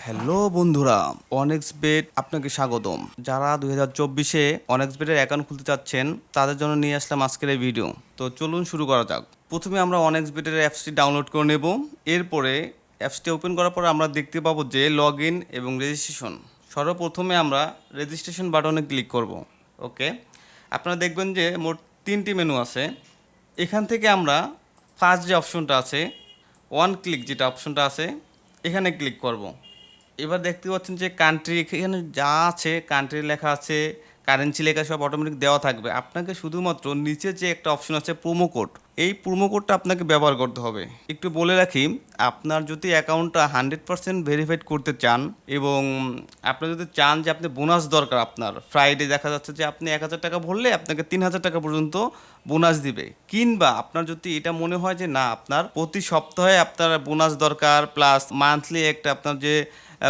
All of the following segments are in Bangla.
হ্যালো বন্ধুরা, অনেক্সবেট আপনাকে স্বাগতম। যারা 2024-এ অনেক্সবেটের অ্যাকাউন্ট খুলতে চাচ্ছেন তাদের জন্য নিয়ে আসলাম আজকের এই ভিডিও। তো চলুন শুরু করা যাক। প্রথমে আমরা অনেক্সবেটের অ্যাপসটি ডাউনলোড করে নেব। এরপরে অ্যাপসটি ওপেন করার পর আমরা দেখতে পাবো যে লগ ইন এবং রেজিস্ট্রেশন। সর্বপ্রথমে আমরা রেজিস্ট্রেশন বাটনে ক্লিক করব। ওকে, আপনারা দেখবেন যে মোট 3টি মেনু আছে। এখান থেকে আমরা ফার্স্ট যে অপশনটা আছে, ওয়ান ক্লিক যেটা অপশনটা আছে, এখানে ক্লিক করব। এবার দেখতে পাচ্ছেন যে কান্ট্রি এখানে যা আছে, কান্ট্রি লেখা আছে, কারেন্সি লেখা সব অটোমেটিক দেওয়া থাকবে। আপনাকে শুধুমাত্র নিচে যে একটা অপশন আছে প্রোমো কোড, এই প্রোমো কোডটা আপনাকে ব্যবহার করতে হবে। একটু বলে রাখি, আপনার যদি অ্যাকাউন্টটা 100% ভেরিফাইড করতে চান এবং আপনি যদি চান যে আপনি বোনাস দরকার, আপনার ফ্রাইডে দেখা যাচ্ছে যে আপনি 1,000 টাকা ভরলে আপনাকে 3,000 টাকা পর্যন্ত বোনাস দিবে, কিংবা আপনার যদি এটা মনে হয় যে না আপনার প্রতি সপ্তাহে আপনার বোনাস দরকার প্লাস মান্থলি একটা আপনার যে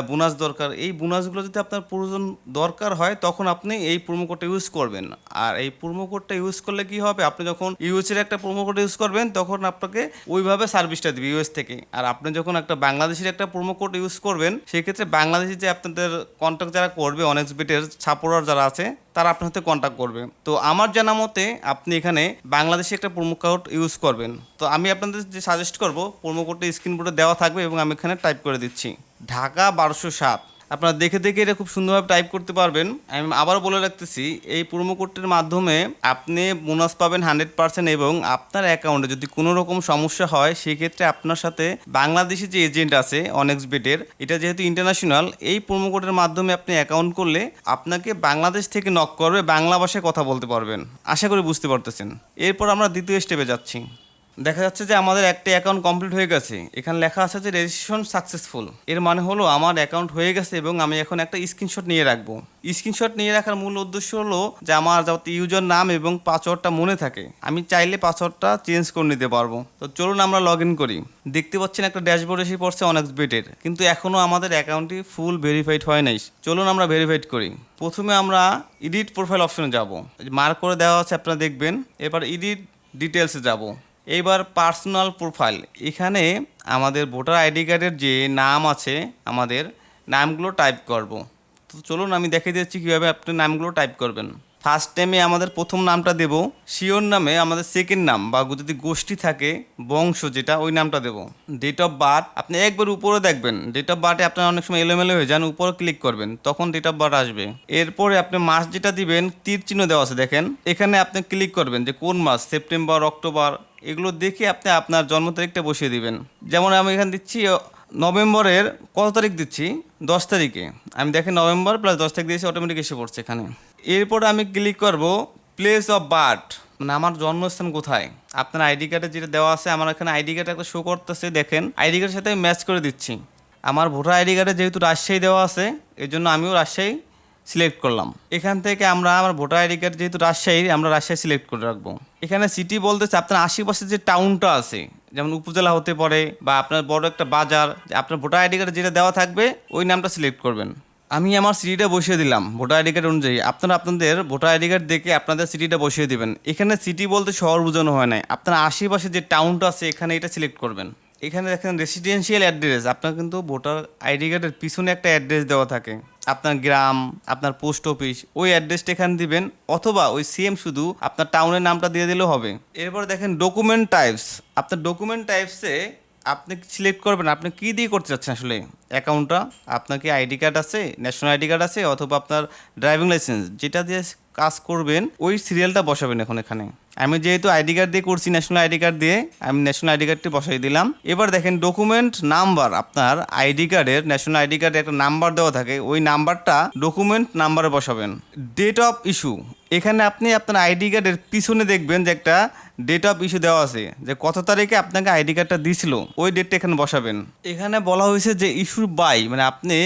বোনাস দরকার, এই বোনাসগুলো যদি আপনার প্রয়োজন দরকার হয় তখন আপনি এই প্রোমো কোডটা ইউজ করবেন। আর এই প্রোমো কোডটা ইউজ করলে কি হবে, আপনি যখন ইউএসের একটা প্রোমো কোড ইউজ করবেন তখন আপনাকে ওইভাবে সার্ভিসটা দেবে ইউএস থেকে। আর আপনি যখন একটা বাংলাদেশের একটা প্রোমো কোড ইউজ করবেন, সেক্ষেত্রে বাংলাদেশি যে আপনাদের কন্ট্যাক্ট যারা করবে, অনেক্সবেটের সাপোর্টার যারা আছে তারা আপনার সাথে কন্ট্যাক্ট করবে। তো আমার জানা মতে আপনি এখানে বাংলাদেশে একটা প্রোমো কোড ইউজ করবেন। তো আমি আপনাদের যে সাজেস্ট করব, প্রোমো কোডটা স্ক্রিন বোর্ডে দেওয়া থাকবে এবং আমি এখানে টাইপ করে দিচ্ছি ঢাকা 1207। আপনারা দেখে দেখে এটা খুব সুন্দরভাবে টাইপ করতে পারবেন। আমি আবার বলে রাখতেছি, এই প্রোমো কোডটির মাধ্যমে আপনি বোনাস পাবেন 100% এবং আপনার অ্যাকাউন্টে যদি কোনো রকম সমস্যা হয় সেক্ষেত্রে আপনার সাথে বাংলাদেশি যে এজেন্ট আছে অনেক্সবেটের, এটা যেহেতু ইন্টারন্যাশনাল, এই প্রোমো কোডের মাধ্যমে আপনি অ্যাকাউন্ট করলে আপনাকে বাংলাদেশ থেকে নক করবে, বাংলা ভাষায় কথা বলতে পারবেন। আশা করি বুঝতে পারতেছেন। এরপর আমরা দ্বিতীয় স্টেপে যাচ্ছি। দেখা যাচ্ছে যে আমাদের একটা অ্যাকাউন্ট কমপ্লিট হয়ে গেছে। এখানে লেখা আছে যে রেজিস্ট্রেশন সাকসেসফুল। এর মানে হলো আমার অ্যাকাউন্ট হয়ে গেছে এবং আমি এখন একটা স্ক্রিনশট নিয়ে রাখবো। স্ক্রিনশট নিয়ে রাখার মূল উদ্দেশ্য হলো যে আমার যাতে ইউজার নাম এবং পাসওয়ার্ডটা মনে থাকে, আমি চাইলে পাসওয়ার্ডটা চেঞ্জ করে নিতে পারবো। তো চলুন আমরা লগ ইন করি। দেখতে পাচ্ছেন একটা ড্যাশবোর্ড এসে পড়ছে অনেক্সবেটের, কিন্তু এখনও আমাদের অ্যাকাউন্টটি ফুল ভেরিফাইড হয় নাই। চলুন আমরা ভেরিফাইড করি। প্রথমে আমরা এডিট প্রোফাইল অপশনে যাব, মার্ক করে দেওয়া আছে আপনারা দেখবেন। এবার এডিট ডিটেলসে যাব। এইবার পার্সোনাল প্রোফাইল, এখানে আমাদের ভোটার আইডি কার্ডের যে নাম আছে আমাদের নামগুলো টাইপ করব। তো চলুন আমি দেখিয়ে দিচ্ছি কীভাবে আপনি নামগুলো টাইপ করবেন। ফার্স্ট টাইমে আমাদের প্রথম নামটা দেব, শিওর নামে আমাদের সেকেন্ড নাম বা যদি গোষ্ঠী থাকে বংশ যেটা, ওই নামটা দেব। ডেট অফ বার্থ আপনি একবার উপরে দেখবেন, ডেট অফ বার্থে আপনার অনেক সময় এলোমেলো হয়ে যান, উপরে ক্লিক করবেন তখন ডেট অফ বার্থ আসবে। এরপরে আপনি মাস যেটা দিবেন, তীর চিহ্ন দেওয়া আছে দেখেন, এখানে আপনি ক্লিক করবেন যে কোন মাস, সেপ্টেম্বর, অক্টোবর, এগুলো দেখে আপনি আপনার জন্ম তারিখটা বসিয়ে দিবেন। যেমন আমি এখানে দিচ্ছি নভেম্বরের কত তারিখ দিচ্ছি, 10 তারিখে। আমি দেখেন নভেম্বর প্লাস 10 তারিখ দিয়েছি, অটোমেটিক এসে পড়ছে এখানে। এরপরে আমি ক্লিক করব প্লেস অফ বার্থ, মানে আমার জন্মস্থান কোথায়। আপনার আইডি কার্ডে যেটা দেওয়া আছে, আমার এখানে আইডি কার্ডে একটা শো করতেছে দেখেন, আইডি কার্ডের সাথে আমি ম্যাচ করে দিচ্ছি। আমার ভোটার আইডি কার্ডে যেহেতু রাজশাহী দেওয়া আছে, এই জন্য আমিও রাজশাহী সিলেক্ট করলাম। এখান থেকে আমরা আমার ভোটার আইডি কার্ড যেহেতু রাজশাহী, আমরা রাজশাহী সিলেক্ট করে রাখবো। এখানে সিটি বলতেছে আপনার আশেপাশে যে টাউনটা আছে, যেমন উপজেলা হতে পারে বা আপনার বড় একটা বাজার, আপনার ভোটার আইডি কার্ডে যেটা দেওয়া থাকবে ওই নামটা সিলেক্ট করবেন। আমি আমার সিটিটা বসিয়ে দিলাম ভোটার আইডি কার্ড অনুযায়ী। আপনারা আপনাদের ভোটার আইডি কার্ড দেখে আপনাদের সিটিটা বসিয়ে দিবেন। এখানে সিটি বলতে শহর বোঝানো হয় নাই, আপনার আশেপাশে যে টাউনটা আছে এখানে এটা সিলেক্ট করবেন। এখানে দেখেন রেসিডেন্সিয়াল অ্যাড্রেস, আপনার কিন্তু ভোটার আইডি কার্ডের পিছনে একটা অ্যাড্রেস দেওয়া থাকে, আপনার গ্রাম, আপনার পোস্ট অফিস, ওই অ্যাড্রেসটা এখানে দিবেন, অথবা ওই সেম শুধু আপনার টাউনের নামটা দিয়ে দিলেও হবে। এরপর দেখেন ডকুমেন্ট টাইপস, আপনার ডকুমেন্ট টাইপসে আপনি সিলেক্ট করবেন আপনি কী দিয়ে করতে চাচ্ছেন আসলে অ্যাকাউন্টটা। আপনার কি আইডি কার্ড আছে, ন্যাশনাল আইডি কার্ড আছে, অথবা আপনার ড্রাইভিং লাইসেন্স, যেটা দিয়ে কাজ করবেন ওই সিরিয়ালটা বসাবেন এখন এখানে। আমি যেহেতু আইডি কার্ড দিয়ে করছি, ন্যাশনাল আইডি কার্ড দিয়ে, আমি ন্যাশনাল আইডি কার্ডটি বসাই দিলাম। এবার দেখেন ডকুমেন্ট নাম্বার, আপনার আইডি কার্ডের, ন্যাশনাল আইডি কার্ডে একটা নাম্বার দেওয়া থাকে, ওই নাম্বারটা ডকুমেন্ট নাম্বারে বসাবেন। ডেট অফ ইস্যু, এখানে আপনি আপনার আইডি কার্ডের পিছনে দেখবেন যে একটা ডেট অফ ইস্যু দেওয়া আছে, যে কত তারিখে আপনাকে আইডি কার্ডটা দিয়েছিল ওই ডেটটা এখানে বসাবেন। এখানে বলা হয়েছে যে ইস্যু বাই, মানে আপনি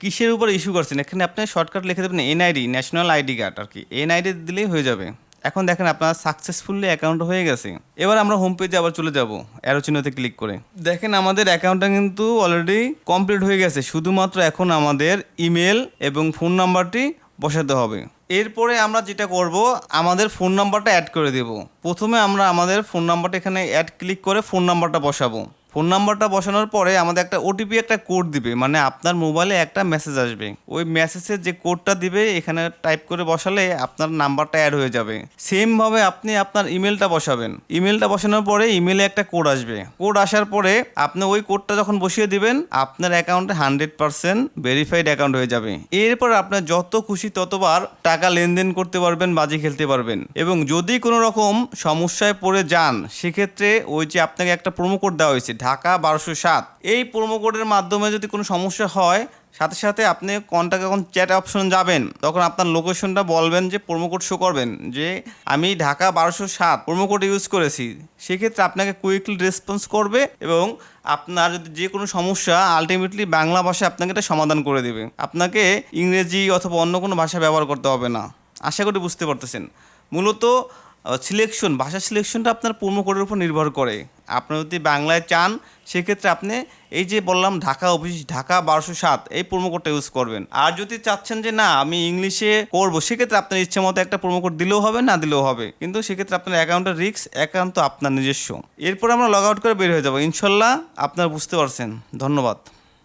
কিসের উপর ইস্যু করছেন, এখানে আপনি শর্টকাট লিখে দেবেন এনআইডি, ন্যাশনাল আইডি কার্ড আর কি, এনআইডি দিলেই হয়ে যাবে। এখন দেখেন আপনার সাকসেসফুলি অ্যাকাউন্ট হয়ে গেছে। এবার আমরা হোম পেজে আবার চলে যাব, অ্যারো চিহ্নতে ক্লিক করে। দেখেন আমাদের অ্যাকাউন্টটা কিন্তু অলরেডি কমপ্লিট হয়ে গেছে, শুধুমাত্র এখন আমাদের ইমেল এবং ফোন নাম্বারটি বসাতে হবে। এরপরে আমরা যেটা করব, আমাদের ফোন নাম্বারটা অ্যাড করে দেব। প্রথমে আমরা আমাদের ফোন নাম্বারটা এখানে অ্যাড ক্লিক করে ফোন নাম্বারটা বসাবো। ফোন নাম্বারটা বসানোর পরে আমাদের একটা ওটিপি একটা কোড দিবে, মানে আপনার মোবাইলে একটা মেসেজ আসবে। ওই মেসেজের যে কোডটা দিবে এখানে টাইপ করে বসালে আপনার নাম্বারটা অ্যাড হয়ে যাবে। সেমভাবে আপনি আপনার ইমেলটা বসাবেন। ইমেলটা বসানোর পরে ইমেলে একটা কোড আসবে। কোড আসার পরে আপনি ওই কোডটা যখন বসিয়ে দিবেন আপনার অ্যাকাউন্টে 100% ভেরিফাইড অ্যাকাউন্ট হয়ে যাবে। এরপর আপনার যত খুশি ততবার টাকা লেনদেন করতে পারবেন, বাজি খেলতে পারবেন। এবং যদি কোনো রকম সমস্যায় পড়ে যান সেক্ষেত্রে ওই যে আপনাকে একটা প্রোমো কোড দেওয়া হয়েছে ঢাকা 1207, এই প্রোমো কোডের মাধ্যমে যদি কোনো সমস্যা হয় সাথে সাথে আপনি কন্টাক্ট এখন চ্যাট অপশন যাবেন, তখন আপনার লোকেশনটা বলবেন, যে প্রোমো কোড শো করবেন যে আমি ঢাকা 1207 প্রোমো কোড ইউজ করেছি। সেক্ষেত্রে আপনাকে কুইকলি রেসপন্স করবে এবং আপনার যদি যে কোনো সমস্যা আলটিমেটলি বাংলা ভাষায় আপনাকে এটা সমাধান করে দেবে। আপনাকে ইংরেজি অথবা অন্য কোনো ভাষা ব্যবহার করতে হবে না। আশা করি বুঝতে পারতেছেন। মূলত সিলেকশন, ভাষা সিলেকশনটা আপনার প্রোমো কোডের উপর নির্ভর করে। আপনি যদি বাংলায় চান সেক্ষেত্রে আপনি এই যে বললাম ঢাকা অফিস ঢাকা 1207 এই প্রোমো কোডটা ইউজ করবেন। আর যদি চাচ্ছেন যে না আমি ইংলিশে করবো সেক্ষেত্রে আপনার ইচ্ছে মতো একটা প্রোমো কোড দিলেও হবে, না দিলেও হবে, কিন্তু সেক্ষেত্রে আপনার অ্যাকাউন্টের রিস্ক একান্ত আপনার নিজস্ব। এরপর আমরা লগ আউট করে বের হয়ে যাবো। ইনশাল্লাহ আপনারা বুঝতে পারছেন। ধন্যবাদ।